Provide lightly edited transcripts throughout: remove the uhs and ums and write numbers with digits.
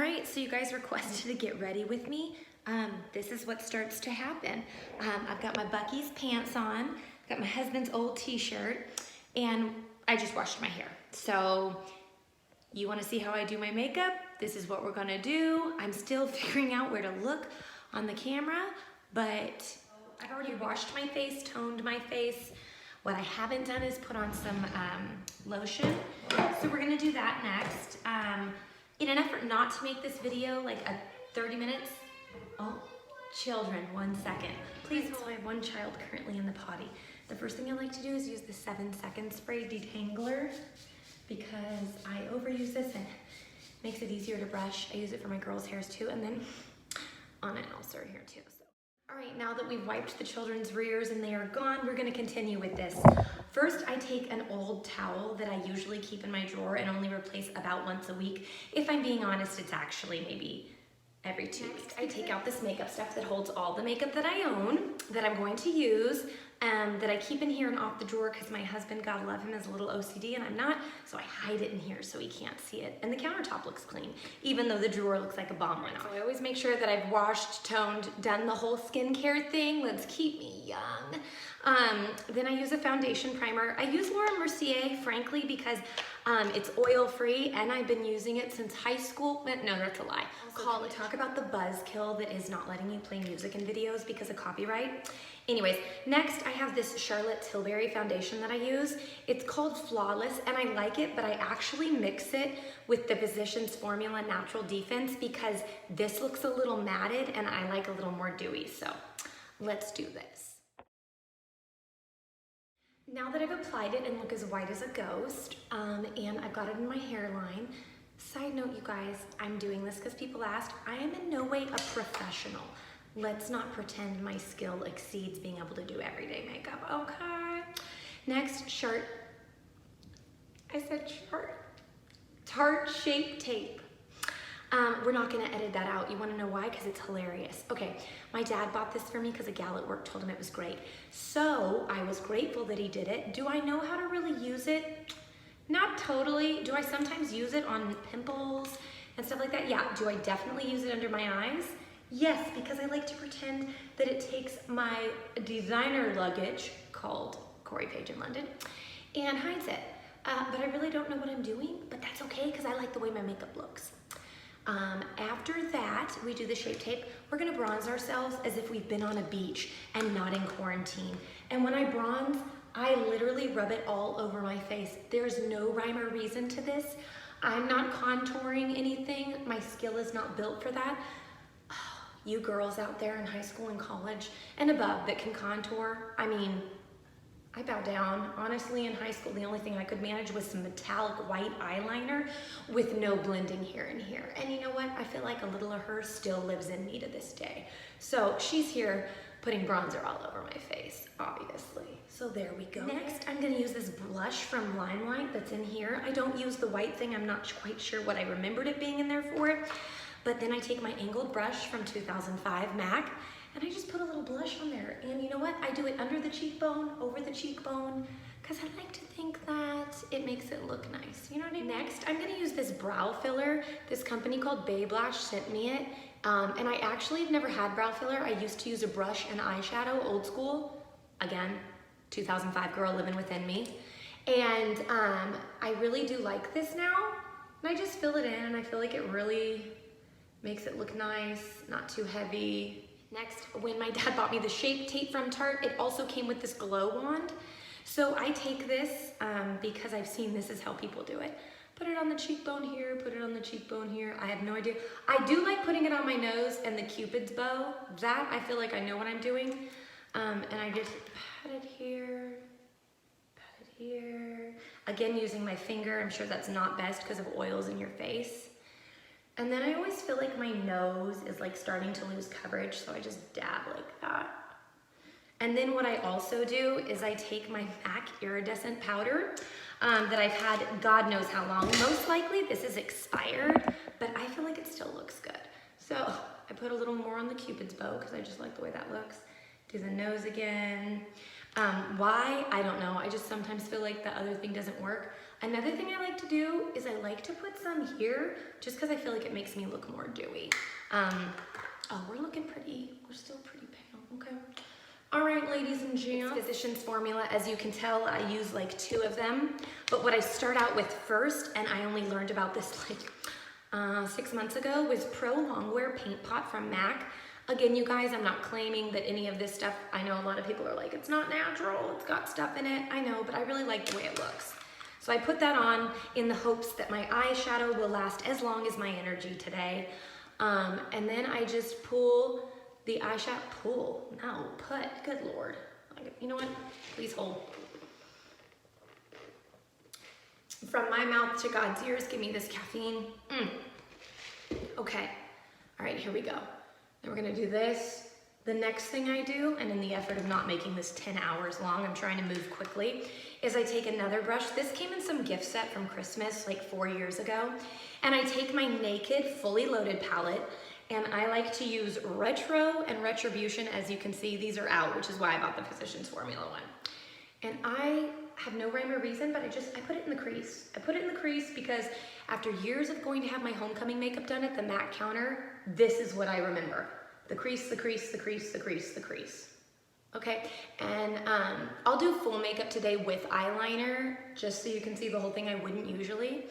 right, so you guys requested to get ready with me. This is what starts to happen. I've got my Buc-ee's pants on, got my husband's old t-shirt, and I just washed my hair. So you wanna see how I do my makeup? This is what we're gonna do. I'm still figuring out where to look on the camera, but I've already washed my face, toned my face. What I haven't done is put on some lotion. So we're gonna do that next. In an effort not to make this video like a 30 minutes. Oh, children, 1 second. Please, so I have one child currently in the potty. The first thing I like to do is use the 7-second spray detangler because I overuse this and it makes it easier to brush. I use it for my girls' hairs too, and then on it also here too. So. All right, now that we've wiped the children's rears and they are gone, we're gonna continue with this. First, I take an old towel that I usually keep in my drawer and only replace about once a week. If I'm being honest, it's actually maybe every 2 weeks. I take out this makeup stuff that holds all the makeup that I own, that I'm going to use, that I keep in here and off the drawer because my husband, God love him, is a little OCD and I'm not, so I hide it in here so he can't see it. And the countertop looks clean, even though the drawer looks like a bomb went off. So I always make sure that I've washed, toned, done the whole skincare thing. Let's keep me young. Then I use a foundation primer. I use Laura Mercier, frankly, because it's oil-free and I've been using it since high school. No, that's a lie. Talk about the buzzkill that is not letting you play music in videos because of copyright. Anyways, next I have this Charlotte Tilbury foundation that I use. It's called Flawless and I like it, but I actually mix it with the Physicians Formula Natural Defense because this looks a little matted and I like a little more dewy. So let's do this. Now that I've applied it and look as white as a ghost, and I've got it in my hairline, side note, you guys, I'm doing this because people asked. I am in no way a professional. Let's not pretend my skill exceeds being able to do everyday makeup, okay? Next, Tarte Shape Tape. We're not gonna edit that out. You wanna know why? Because it's hilarious. Okay, my dad bought this for me because a gal at work told him it was great. So I was grateful that he did it. Do I know how to really use it? Not totally. Do I sometimes use it on pimples and stuff like that? Yeah. Do I definitely use it under my eyes? Yes, because I like to pretend that it takes my designer luggage, called Corey Page in London, and hides it. But I really don't know what I'm doing, but that's okay because I like the way my makeup looks. After that, we do the Shape Tape. We're gonna bronze ourselves as if we've been on a beach and not in quarantine. And when I bronze, I literally rub it all over my face. There's no rhyme or reason to this. I'm not contouring anything. My skill is not built for that. Oh, you girls out there in high school and college and above that can contour, I mean, I bow down. Honestly, in high school, the only thing I could manage was some metallic white eyeliner with no blending here and here. And you know what? I feel like a little of her still lives in me to this day. So she's here putting bronzer all over my face, obviously. So there we go. Next, I'm gonna use this blush from Limelight that's in here. I don't use the white thing. I'm not quite sure what I remembered it being in there for. But then I take my angled brush from 2005 MAC, and I just put a little blush on there. And you know what? I do it under the cheekbone, over the cheekbone, because I like to think that it makes it look nice. You know what I mean? Next, I'm gonna use this brow filler. This company called Babe Lash sent me it. And I actually have never had brow filler. I used to use a brush and eyeshadow, old school. Again, 2005 girl living within me. And I really do like this now. And I just fill it in and I feel like it really makes it look nice, not too heavy. Next, when my dad bought me the Shape Tape from Tarte, it also came with this glow wand. So I take this because I've seen this is how people do it. Put it on the cheekbone here, put it on the cheekbone here. I have no idea. I do like putting it on my nose and the Cupid's bow. That, I feel like I know what I'm doing. And I just pat it here, pat it here. Again, using my finger. I'm sure that's not best because of oils in your face. And then I always feel like my nose is like starting to lose coverage, so I just dab like that. And then what I also do is I take my MAC iridescent powder that I've had God knows how long. Most likely this is expired, but I feel like it still looks good. So I put a little more on the Cupid's bow because I just like the way that looks. Do the nose again. Why? I don't know. I just sometimes feel like the other thing doesn't work. Another thing I like to do is I like to put some here just because I feel like it makes me look more dewy. Oh, we're looking pretty. We're still pretty pale. Okay. All right, ladies and gents. It's Physicians Formula. As you can tell, I use like 2 of them. But what I start out with first, and I only learned about this like 6 months ago, was Pro Longwear Paint Pot from MAC. Again, you guys, I'm not claiming that any of this stuff, I know a lot of people are like, it's not natural, it's got stuff in it. I know, but I really like the way it looks. So I put that on in the hopes that my eyeshadow will last as long as my energy today. And then I just pull the eyeshadow, good Lord. You know what? Please hold. From my mouth to God's ears, give me this caffeine. Okay. All right, here we go. Then we're gonna do this. The next thing I do, and in the effort of not making this 10 hours long, I'm trying to move quickly, is I take another brush. This came in some gift set from Christmas like 4 years ago. And I take my Naked Fully Loaded palette, and I like to use Retro and Retribution. As you can see, these are out, which is why I bought the Physicians Formula one. And I have no rhyme or reason, but I put it in the crease. I put it in the crease because after years of going to have my homecoming makeup done at the MAC counter, this is what I remember. The crease, the crease, the crease, the crease, the crease. Okay, and I'll do full makeup today with eyeliner, just so you can see the whole thing I wouldn't usually.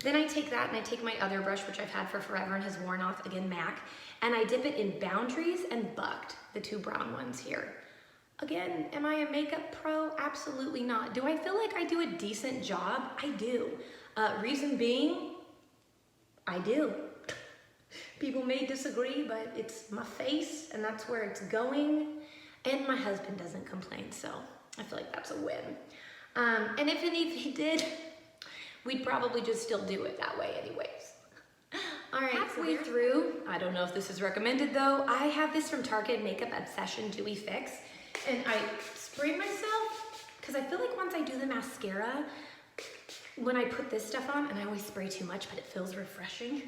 Then I take that and I take my other brush, which I've had for forever and has worn off, again, MAC, and I dip it in Boundaries and Bucked, the 2 brown ones here. Again, am I a makeup pro? Absolutely not. Do I feel like I do a decent job? I do. Reason being, I do. People may disagree, but it's my face and that's where it's going. And my husband doesn't complain, so I feel like that's a win. And if he did, we'd probably just still do it that way anyways. All right, halfway through, I don't know if this is recommended though, I have this from Target, Makeup Obsession Dewy Fix. And I spray myself, because I feel like once I do the mascara, when I put this stuff on, and I always spray too much, but it feels refreshing.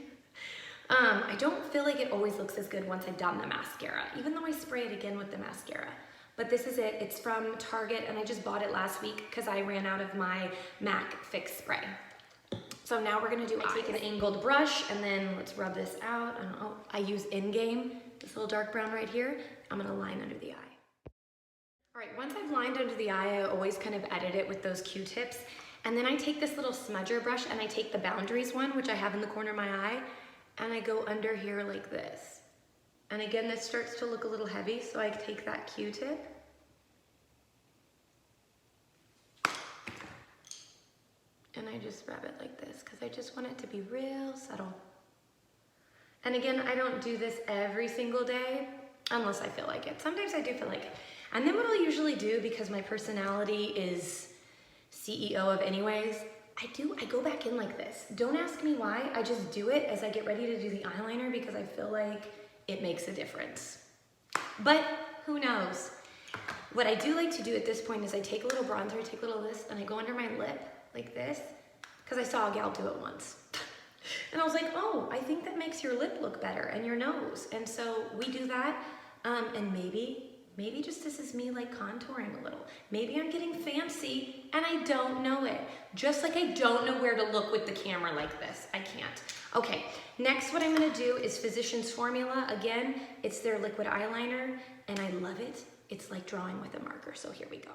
I don't feel like it always looks as good once I've done the mascara, even though I spray it again with the mascara. But this is it. It's from Target, and I just bought it last week because I ran out of my MAC Fix spray. So now we're gonna do eyes. I take an angled brush, and then let's rub this out. I use Endgame, this little dark brown right here. I'm gonna line under the eye. All right, once I've lined under the eye, I always kind of edit it with those Q-tips. And then I take this little smudger brush and I take the Boundaries one, which I have in the corner of my eye, and I go under here like this. And again, this starts to look a little heavy, so I take that Q-tip. And I just rub it like this, because I just want it to be real subtle. And again, I don't do this every single day, unless I feel like it. Sometimes I do feel like it. And then what I'll usually do, because my personality is CEO of anyways, I go back in like this. Don't ask me why, I just do it as I get ready to do the eyeliner because I feel like it makes a difference. But who knows? What I do like to do at this point is I take a little bronzer, I take a little of this, and I go under my lip like this, because I saw a gal do it once. And I was like, oh, I think that makes your lip look better and your nose. And so we do that, and maybe just this is me like contouring a little. Maybe I'm getting fancy and I don't know it. Just like I don't know where to look with the camera like this. I can't. Okay, next what I'm gonna do is Physicians Formula. Again, it's their liquid eyeliner and I love it. It's like drawing with a marker, so here we go.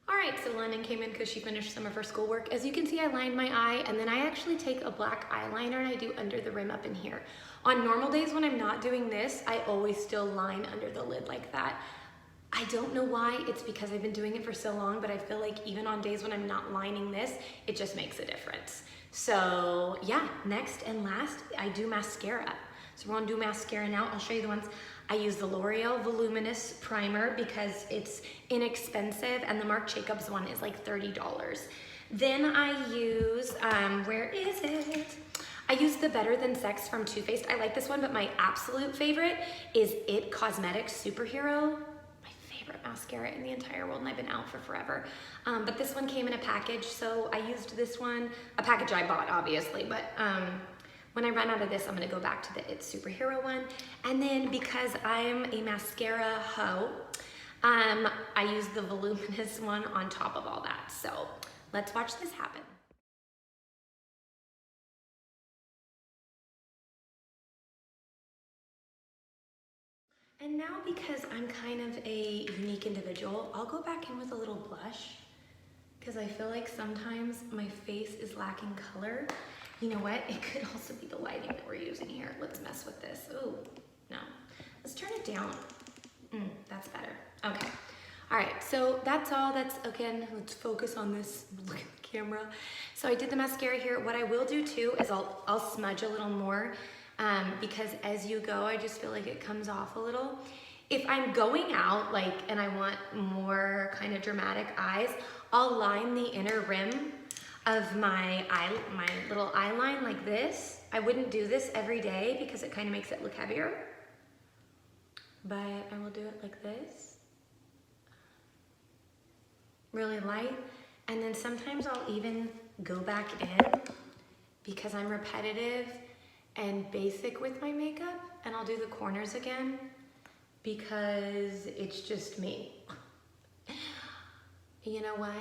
All right, so London came in because she finished some of her schoolwork. As you can see, I lined my eye, and then I actually take a black eyeliner and I do under the rim up in here. On normal days when I'm not doing this, I always still line under the lid like that. I don't know why, it's because I've been doing it for so long, but I feel like even on days when I'm not lining this, it just makes a difference. So yeah, next and last, I do mascara. So we're gonna do mascara now. I'll show you the ones. I use the L'Oreal Voluminous Primer because it's inexpensive, and the Marc Jacobs one is like $30. Then I use, where is it? I use the Better Than Sex from Too Faced. I like this one, but my absolute favorite is It Cosmetics Superhero. My favorite mascara in the entire world, and I've been out for forever. But this one came in a package, so I used this one, a package I bought, obviously, but when I run out of this, I'm gonna go back to the It Superhero one. And then because I'm a mascara hoe, I use the voluminous one on top of all that. So let's watch this happen. And now, because I'm kind of a unique individual, I'll go back in with a little blush because I feel like sometimes my face is lacking color. You know what? It could also be the lighting that we're using here. Let's mess with this. Oh, no. Let's turn it down. That's better. Okay. All right, so that's all. Again, let's focus on this. Look at the camera. So I did the mascara here. What I will do too is I'll smudge a little more because as you go, I just feel like it comes off a little. If I'm going out and I want more kind of dramatic eyes, I'll line the inner rim of my little eye line like this. I wouldn't do this every day because it kind of makes it look heavier, but I will do it like this. Really light, and then sometimes I'll even go back in because I'm repetitive and basic with my makeup, and I'll do the corners again because it's just me. You know what?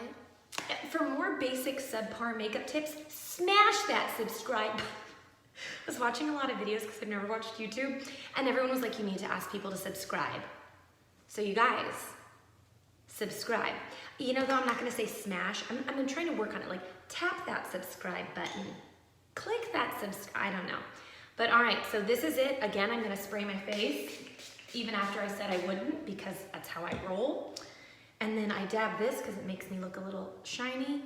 For more basic subpar makeup tips, smash that subscribe button. I was watching a lot of videos because I've never watched YouTube, and everyone was like, you need to ask people to subscribe. So you guys, subscribe. You know, though, I'm not gonna say smash. I'm trying to work on it. Like, tap that subscribe button. Click that subscribe, I don't know. But all right, so this is it. Again, I'm gonna spray my face, even after I said I wouldn't, because that's how I roll. And then I dab this because it makes me look a little shiny.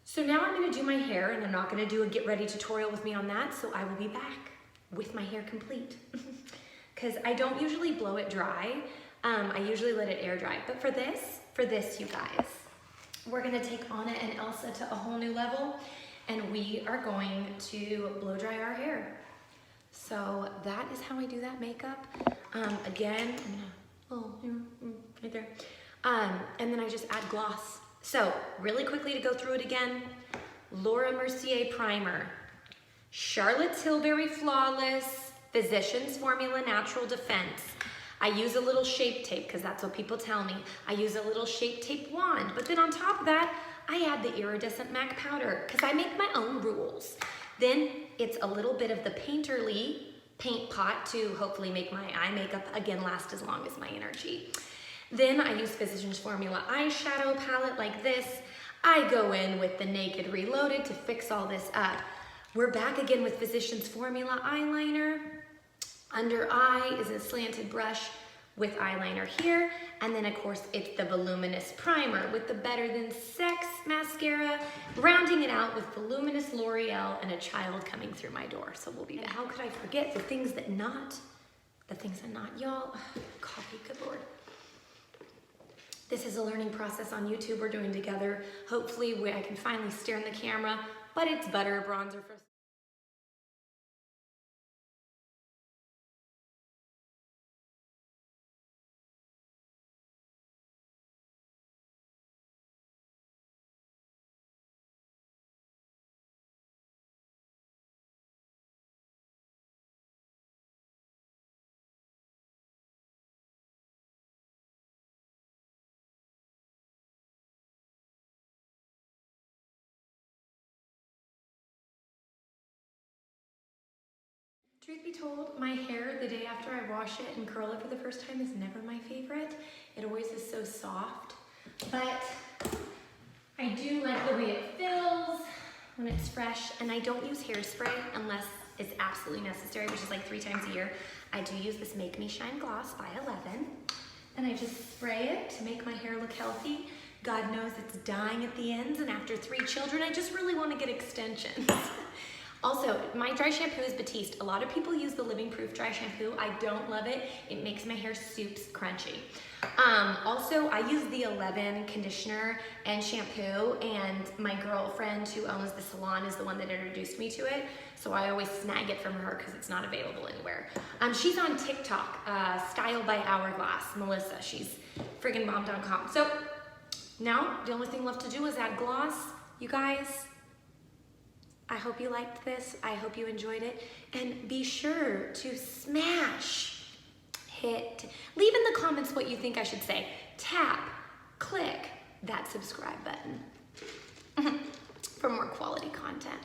So now I'm gonna do my hair, and I'm not gonna do a get ready tutorial with me on that, so I will be back with my hair complete. Because I don't usually blow it dry. I usually let it air dry. But for this, you guys, we're gonna take Anna and Elsa to a whole new level, and we are going to blow dry our hair. So that is how I do that makeup. Again, I'm gonna, right there. And then I just add gloss. So really quickly to go through it again, Laura Mercier Primer, Charlotte Tilbury Flawless, Physicians Formula Natural Defense. I use a little Shape Tape because that's what people tell me. I use a little Shape Tape wand, but then on top of that, I add the iridescent MAC powder because I make my own rules. Then it's a little bit of the Painterly paint pot to hopefully make my eye makeup again last as long as my energy. Then I use Physicians Formula eyeshadow palette like this. I go in with the Naked Reloaded to fix all this up. We're back again with Physicians Formula eyeliner. Under eye is a slanted brush with eyeliner here. And then of course it's the voluminous primer with the Better Than Sex mascara, rounding it out with voluminous L'Oreal and a child coming through my door. So we'll be back. How could I forget the things that not, y'all? Coffee, good Lord. This is a learning process on YouTube we're doing together. Hopefully I can finally stare in the camera, but it's butter bronzer for Truth be told, my hair the day after I wash it and curl it for the first time is never my favorite. It always is so soft, but I do like the way it feels when it's fresh, and I don't use hairspray unless it's absolutely necessary, which is like 3 times a year. I do use this Make Me Shine Gloss by 11, and I just spray it to make my hair look healthy. God knows it's dying at the ends, and after 3 children, I just really want to get extensions. Also, my dry shampoo is Batiste. A lot of people use the Living Proof dry shampoo. I don't love it. It makes my hair soups crunchy. Also, I use the 11 conditioner and shampoo, and my girlfriend who owns the salon is the one that introduced me to it. So I always snag it from her because it's not available anywhere. She's on TikTok, Style by Hourglass, Melissa. She's friggin' bomb.com. So now the only thing left to do is add gloss. You guys, I hope you liked this. I hope you enjoyed it. And be sure to smash, hit leave in the comments what you think I should say. Tap, click that subscribe button for more quality content.